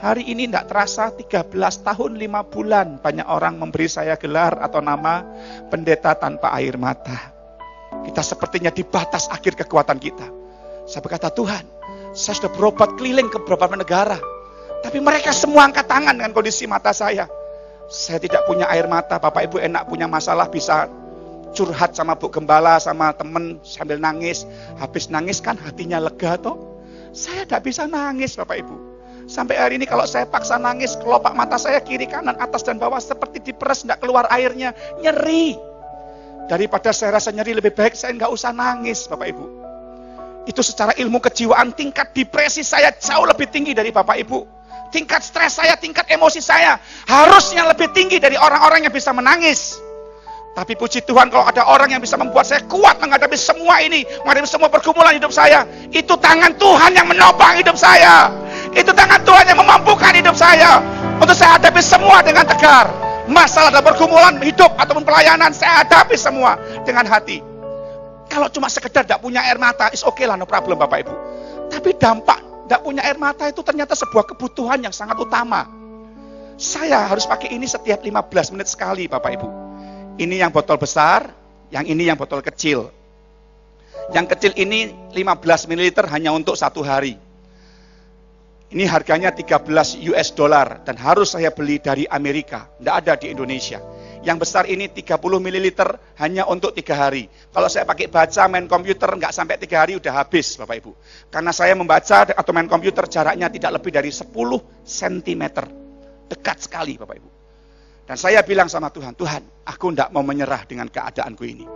Hari ini tidak terasa 13 tahun 5 bulan banyak orang memberi saya gelar atau nama pendeta tanpa air mata. Kita sepertinya di batas akhir kekuatan kita. Saya berkata, Tuhan, saya sudah berobat keliling ke beberapa negara, tapi mereka semua angkat tangan dengan kondisi mata saya. Saya tidak punya air mata. Bapak Ibu enak punya masalah bisa curhat sama Bu Gembala, sama temen sambil nangis. Habis nangis kan hatinya lega toh. Saya tidak bisa nangis Bapak Ibu. Sampai hari ini kalau saya paksa nangis, kelopak mata saya kiri kanan atas dan bawah seperti diperes, tidak keluar airnya, nyeri. Daripada saya rasa nyeri, lebih baik saya nggak usah nangis Bapak Ibu. Itu secara ilmu kejiwaan tingkat depresi saya jauh lebih tinggi dari Bapak Ibu. Tingkat stres saya, tingkat emosi saya harusnya lebih tinggi dari orang-orang yang bisa menangis. Tapi puji Tuhan kalau ada orang yang bisa membuat saya kuat menghadapi semua ini, menghadapi semua pergumulan hidup saya, itu tangan Tuhan yang menopang hidup saya. Itu tangan Tuhan yang memampukan hidup saya untuk saya hadapi semua dengan tegar. Masalah dalam pergumulan hidup ataupun pelayanan saya hadapi semua dengan hati. Kalau cuma sekedar tidak punya air mata, is okay lah, no problem Bapak Ibu. Tapi dampak tidak punya air mata itu ternyata sebuah kebutuhan yang sangat utama. Saya harus pakai ini setiap 15 menit sekali Bapak Ibu. Ini yang botol besar, yang ini yang botol kecil. Yang kecil ini 15 ml hanya untuk 1 hari. Ini harganya 13 US dollar dan harus saya beli dari Amerika, tidak ada di Indonesia. Yang besar ini 30 ml hanya untuk 3 hari. Kalau saya pakai baca, main komputer, nggak sampai 3 hari udah habis Bapak Ibu. Karena saya membaca atau main komputer jaraknya tidak lebih dari 10 cm. Dekat sekali Bapak Ibu. Dan saya bilang sama Tuhan, Tuhan, aku tidak mau menyerah dengan keadaanku ini.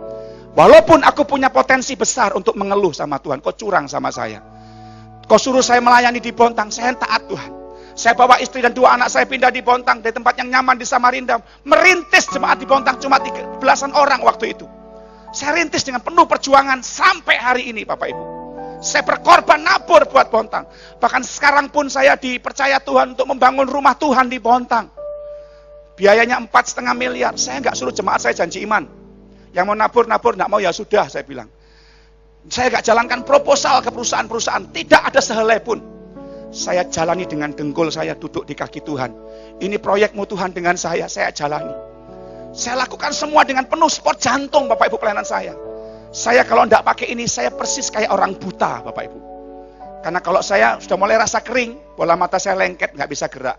Walaupun aku punya potensi besar untuk mengeluh sama Tuhan, kau curang sama saya. Kau suruh saya melayani di Bontang, saya taat Tuhan. Saya bawa istri dan 2 anak saya pindah di Bontang, dari tempat yang nyaman di Samarinda. Merintis jemaat di Bontang cuma 13-an orang waktu itu. Saya rintis dengan penuh perjuangan sampai hari ini Bapak Ibu. Saya berkorban nabur buat Bontang. Bahkan sekarang pun saya dipercaya Tuhan untuk membangun rumah Tuhan di Bontang. Biayanya 4,5 miliar. Saya nggak suruh jemaat saya janji iman. Yang mau nabur, nggak mau ya sudah, saya bilang. Saya nggak jalankan proposal ke perusahaan-perusahaan. Tidak ada sehelai pun. Saya jalani dengan dengkul saya duduk di kaki Tuhan. Ini proyekmu Tuhan dengan saya jalani. Saya lakukan semua dengan penuh sport jantung Bapak Ibu pelayanan saya. Saya kalau nggak pakai ini, saya persis kayak orang buta Bapak Ibu. Karena kalau saya sudah mulai rasa kering, bola mata saya lengket, nggak bisa gerak.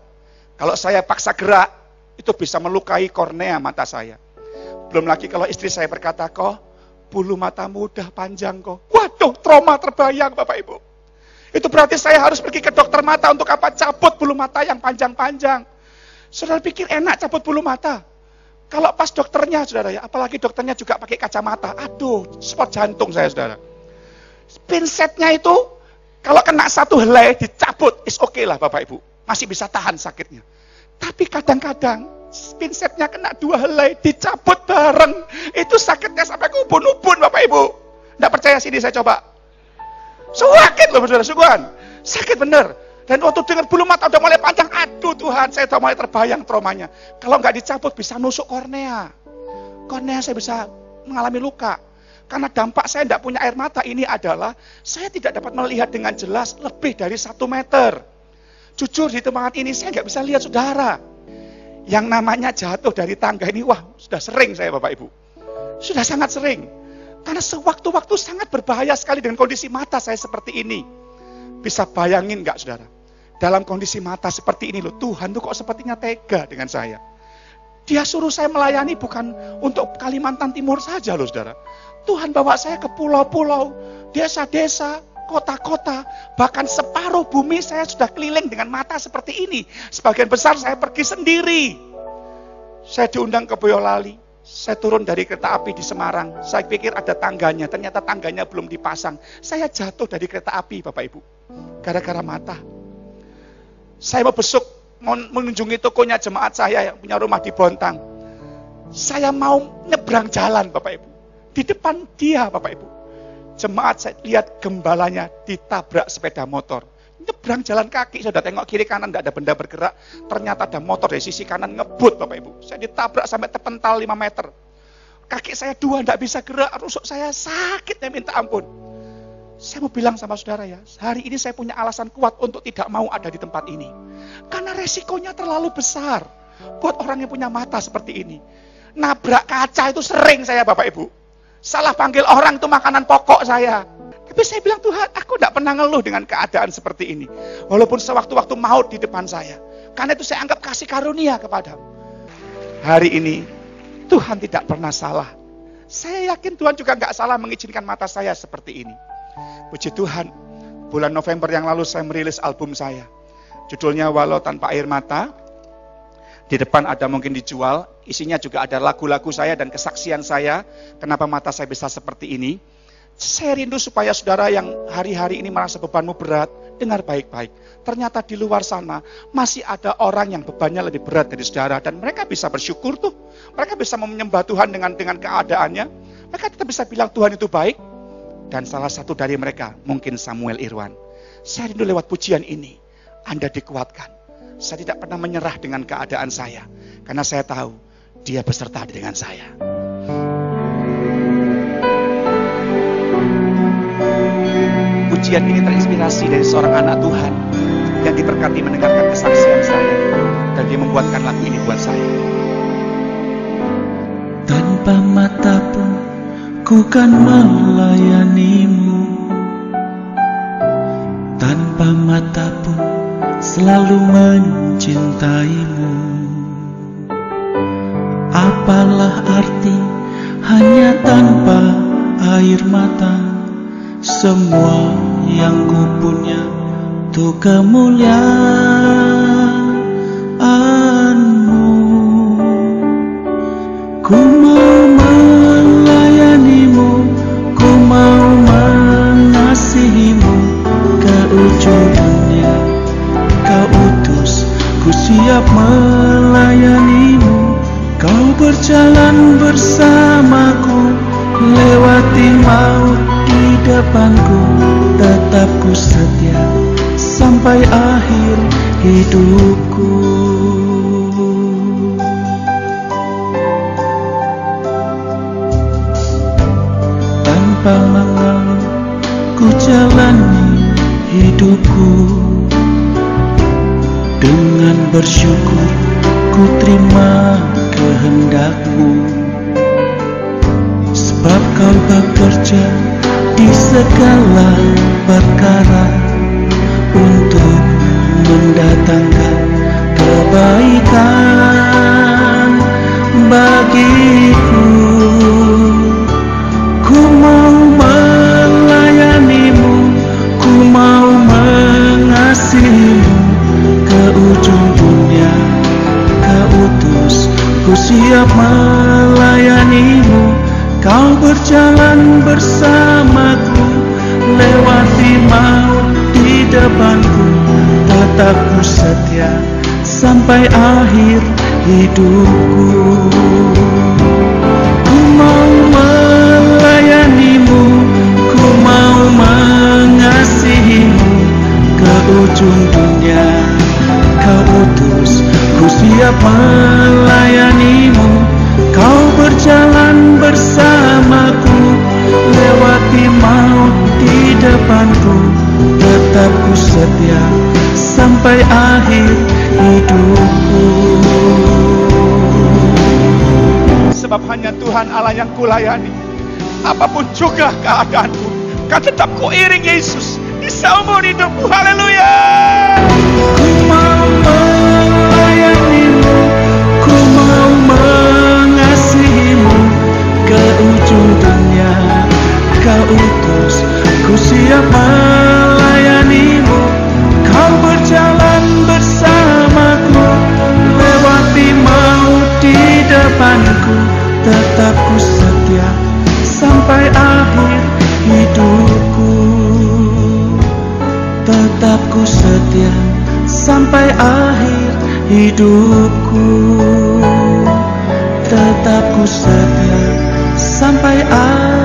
Kalau saya paksa gerak, itu bisa melukai kornea mata saya. Belum lagi kalau istri saya berkata, kok bulu matamu udah panjang kok. Waduh, trauma terbayang Bapak Ibu. Itu berarti saya harus pergi ke dokter mata untuk apa? Cabut bulu mata yang panjang-panjang. Saudara pikir enak cabut bulu mata? Kalau pas dokternya, saudara ya, apalagi dokternya juga pakai kacamata. Aduh, spot jantung saya, saudara. Pinsetnya itu, kalau kena 1 helai dicabut, is okay lah Bapak Ibu. Masih bisa tahan sakitnya. Tapi kadang-kadang pinsetnya kena 2 helai dicabut bareng, itu sakitnya sampai ke ubun-ubun Bapak Ibu. Nggak percaya sini saya coba. Sakit loh saudara, sungguhan. Sakit bener. Dan waktu dengar bulu mata udah mulai panjang, aduh Tuhan, saya udah mulai terbayang traumanya. Kalau nggak dicabut bisa nusuk kornea. Kornea saya bisa mengalami luka. Karena dampak saya nggak punya air mata ini adalah saya tidak dapat melihat dengan jelas lebih dari 1 meter. Jujur di tempat ini saya nggak bisa lihat saudara. Yang namanya jatuh dari tangga ini, wah sudah sering saya Bapak Ibu. Sudah sangat sering. Karena sewaktu-waktu sangat berbahaya sekali dengan kondisi mata saya seperti ini. Bisa bayangin nggak saudara? Dalam kondisi mata seperti ini loh, Tuhan tuh kok sepertinya tega dengan saya. Dia suruh saya melayani bukan untuk Kalimantan Timur saja loh saudara. Tuhan bawa saya ke pulau-pulau, desa-desa, kota-kota, bahkan separuh bumi saya sudah keliling dengan mata seperti ini. Sebagian besar saya pergi sendiri. Saya diundang ke Boyolali, saya turun dari kereta api di Semarang. Saya pikir ada tangganya, ternyata tangganya belum dipasang. Saya jatuh dari kereta api Bapak Ibu, gara-gara mata. Saya mau besuk, mau mengunjungi tokonya jemaat saya yang punya rumah di Bontang. Saya mau nyebrang jalan Bapak Ibu. Di depan dia Bapak Ibu. Jemaat saya lihat gembalanya ditabrak sepeda motor. Nyebrang jalan kaki, saya sudah tengok kiri kanan tidak ada benda bergerak. Ternyata ada motor dari sisi kanan ngebut Bapak Ibu. Saya ditabrak sampai terpental 5 meter. Kaki saya 2 tidak bisa gerak, rusuk saya sakitnya minta ampun. Saya mau bilang sama saudara ya, hari ini saya punya alasan kuat untuk tidak mau ada di tempat ini. Karena resikonya terlalu besar buat orang yang punya mata seperti ini. Nabrak kaca itu sering saya Bapak Ibu. Salah panggil orang itu makanan pokok saya. Tapi saya bilang, Tuhan, aku tidak pernah ngeluh dengan keadaan seperti ini. Walaupun sewaktu-waktu maut di depan saya. Karena itu saya anggap kasih karunia kepadamu. Hari ini, Tuhan tidak pernah salah. Saya yakin Tuhan juga nggak salah mengizinkan mata saya seperti ini. Puji Tuhan, bulan November yang lalu saya merilis album saya. Judulnya Walau Tanpa Air Mata. Di depan ada mungkin dijual, isinya juga ada lagu-lagu saya dan kesaksian saya. Kenapa mata saya bisa seperti ini. Saya rindu supaya saudara yang hari-hari ini merasa bebanmu berat, dengar baik-baik. Ternyata di luar sana masih ada orang yang bebannya lebih berat dari saudara. Dan mereka bisa bersyukur tuh. Mereka bisa menyembah Tuhan dengan keadaannya. Mereka tetap bisa bilang Tuhan itu baik. Dan salah satu dari mereka mungkin Samuel Irwan. Saya rindu lewat pujian ini Anda dikuatkan. Saya tidak pernah menyerah dengan keadaan saya. Karena saya tahu Dia beserta dengan saya. Pujian ini terinspirasi dari seorang anak Tuhan yang diberkati mendengarkan kesaksian saya. Dan dia membuatkan lagu ini buat saya. Tanpa mata pun ku kan melayanimu, tanpa mata pun selalu mencintaimu. Apalah arti hanya tanpa air mata, semua yang ku punya tuh kemuliaan-Mu. Ku mau melayanimu, ku mau mengasihimu, ke ujung dunia Kau utus, ku siap melayanimu. Kau berjalan bersamaku, lewati maut di depanku, tetap ku setia sampai akhir hidupku. Tanpa mengeluh ku jalani hidupku, dengan bersyukur ku terima kehendak-Mu. Sebab Kau bekerja di segala perkara untuk mendatangkan kebaikan bagiku. Ku mau melayanimu, ku mau mengasihimu, ke ujung dunia Kau utus, ku siap melayanimu. Kau berjalan bersamaku, lewati maut di depanku, tetap ku setia sampai akhir hidupku. Ku mau melayanimu, ku mau mengasihimu, ke ujung dunia Kau utus, ku siap melayanimu. Kau berjalan bersamaku, lewati maut di depanku, tetap ku setia sampai akhir hidupku. Sebab hanya Tuhan Allah yang kulayani. Apapun juga keadaanku, kan tetap ku iring Yesus di seumur hidupku. Haleluya. Ku mau melayanimu, ku mau mengasihimu, ke ujung dunia Kau utus, ku siap melayanimu. Kau berjalan bersamaku, lewati maut di depanku, tetap ku setia sampai akhir hidupku. Tetap ku setia sampai akhir hidupku. Tetap ku setia sampai akhir